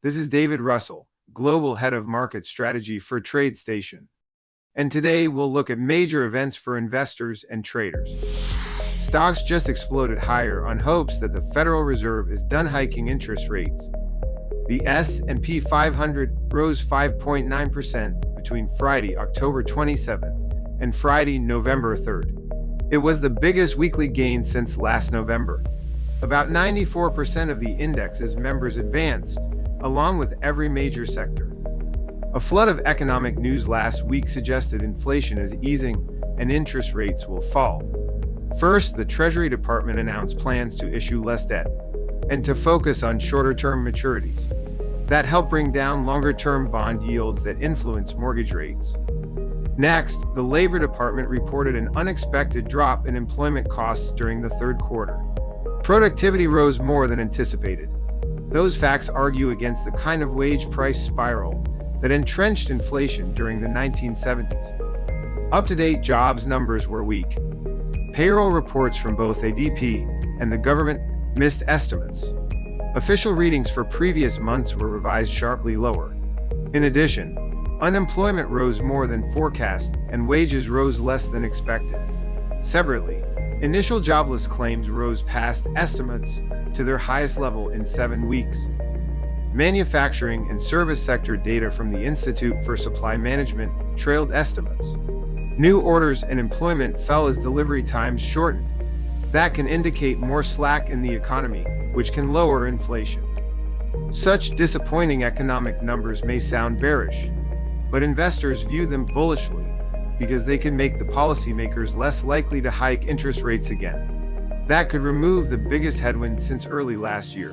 This is David Russell, Global Head of Market Strategy for TradeStation. And today we'll look at major events for investors and traders. Stocks just exploded higher on hopes that the Federal Reserve is done hiking interest rates. The S&P 500 rose 5.9% between Friday, October 27th, and Friday, November 3rd. It was the biggest weekly gain since last November. About 94% of the index's members advanced, along with every major sector. A flood of economic news last week suggested inflation is easing and interest rates will fall. First, the Treasury Department announced plans to issue less debt and to focus on shorter-term maturities. That helped bring down longer-term bond yields that influence mortgage rates. Next, the Labor Department reported an unexpected drop in employment costs during the third quarter. Productivity rose more than anticipated. Those facts argue against the kind of wage price spiral that entrenched inflation during the 1970s. Up-to-date jobs numbers were weak. Payroll reports from both ADP and the government missed estimates. Official readings for previous months were revised sharply lower. In addition, unemployment rose more than forecast and wages rose less than expected. Separately, initial jobless claims rose past estimates to their highest level in 7 weeks. Manufacturing and service sector data from the Institute for Supply Management trailed estimates. New orders and employment fell as delivery times shortened. That can indicate more slack in the economy, which can lower inflation. Such disappointing economic numbers may sound bearish, but investors view them bullishly because they can make the policymakers less likely to hike interest rates again. That could remove the biggest headwind since early last year,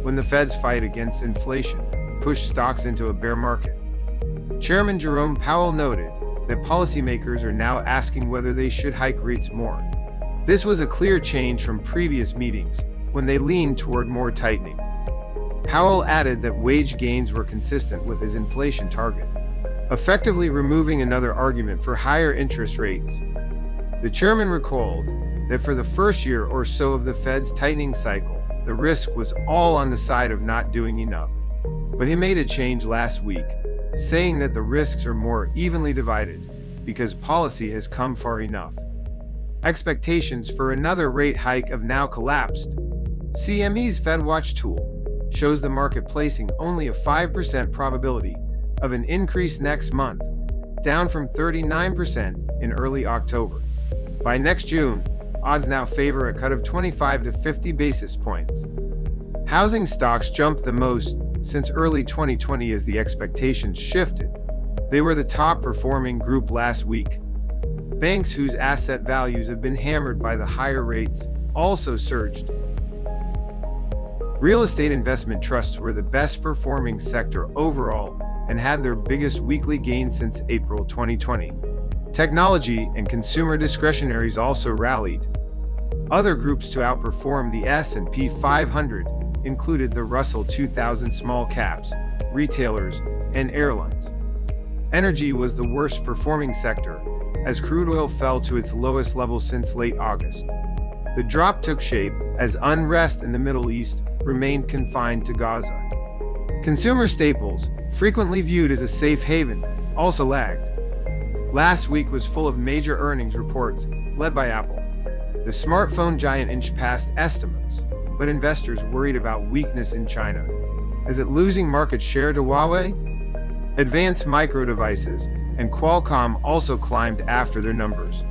when the Fed's fight against inflation pushed stocks into a bear market. Chairman Jerome Powell noted that policymakers are now asking whether they should hike rates more. This was a clear change from previous meetings, when they leaned toward more tightening. Powell added that wage gains were consistent with his inflation target, effectively removing another argument for higher interest rates. The chairman recalled that for the first year or so of the Fed's tightening cycle, the risk was all on the side of not doing enough. But he made a change last week, saying that the risks are more evenly divided because policy has come far enough. Expectations for another rate hike have now collapsed. CME's FedWatch tool shows the market placing only a 5% probability of an increase next month, down from 39% in early October. By next June, odds now favor a cut of 25 to 50 basis points. Housing stocks jumped the most since early 2020 as the expectations shifted. They were the top performing group last week. Banks whose asset values have been hammered by the higher rates also surged. Real estate investment trusts were the best performing sector overall and had their biggest weekly gain since April 2020. Technology and consumer discretionaries also rallied. Other groups to outperform the S&P 500 included the Russell 2000 small caps, retailers, and airlines. Energy was the worst performing sector, as crude oil fell to its lowest level since late August. The drop took shape as unrest in the Middle East remained confined to Gaza. Consumer staples, frequently viewed as a safe haven, also lagged. Last week was full of major earnings reports, led by Apple. The smartphone giant inched past estimates, but investors worried about weakness in China. Is it losing market share to Huawei? Advanced Micro Devices and Qualcomm also climbed after their numbers.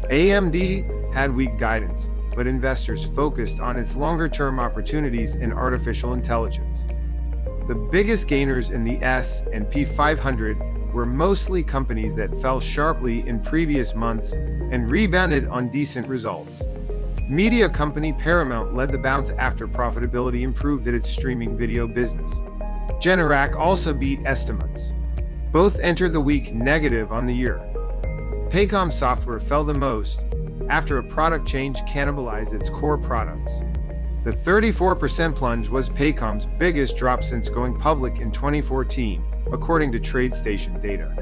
AMD had weak guidance, but investors focused on its longer-term opportunities in artificial intelligence. The biggest gainers in the S&P 500 were mostly companies that fell sharply in previous months and rebounded on decent results. Media company Paramount led the bounce after profitability improved at its streaming video business. Generac also beat estimates. Both entered the week negative on the year. Paycom Software fell the most after a product change cannibalized its core products. The 34% plunge was Paycom's biggest drop since going public in 2014, according to TradeStation data.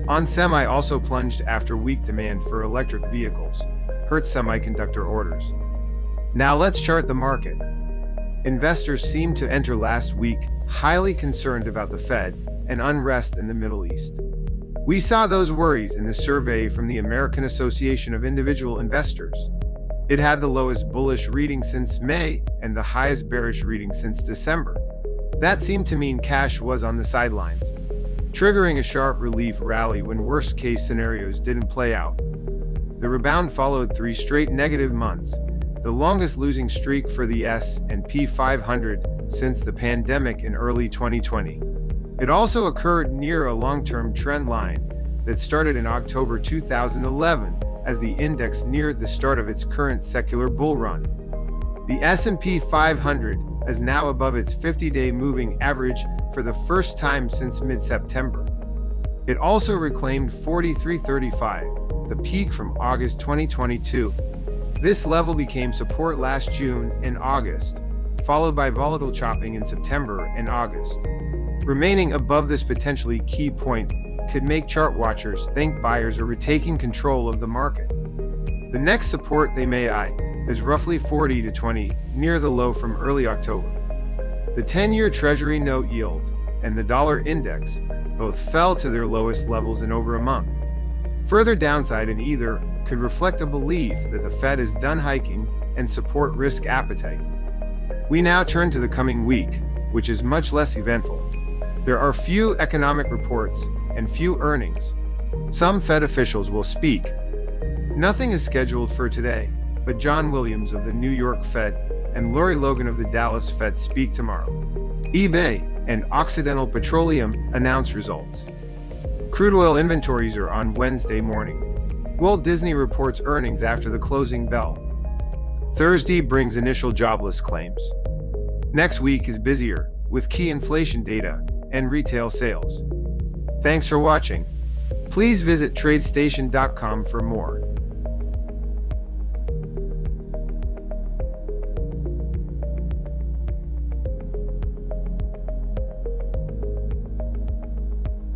onsemi also plunged after weak demand for electric vehicles hurt semiconductor orders. Now let's chart the market. Investors seemed to enter last week highly concerned about the Fed and unrest in the Middle East. We saw those worries in the survey from the American Association of Individual Investors. It had the lowest bullish reading since May and the highest bearish reading since December. That seemed to mean cash was on the sidelines, triggering a sharp relief rally when worst-case scenarios didn't play out. The rebound followed 3 straight negative months, the longest losing streak for the S&P 500 since the pandemic in early 2020. It also occurred near a long-term trend line that started in October 2011 as the index neared the start of its current secular bull run. The S&P 500 is now above its 50-day moving average for the first time since mid-September. It also reclaimed 43.35, the peak from August 2022. This level became support last June and August, followed by volatile chopping in September and August. Remaining above this potentially key point could make chart watchers think buyers are retaking control of the market. The next support they may eye is roughly 40 to 20, near the low from early October. The 10-year Treasury note yield and the dollar index both fell to their lowest levels in over a month. Further downside in either could reflect a belief that the Fed is done hiking and support risk appetite. We now turn to the coming week, which is much less eventful. There are few economic reports and few earnings. Some Fed officials will speak. Nothing is scheduled for today, but John Williams of the New York Fed and Lori Logan of the Dallas Fed speak tomorrow. eBay and Occidental Petroleum announce results. Crude oil inventories are on Wednesday morning. Walt Disney reports earnings after the closing bell. Thursday brings initial jobless claims. Next week is busier, with key inflation data and retail sales. Thanks for watching. Please visit tradestation.com for more.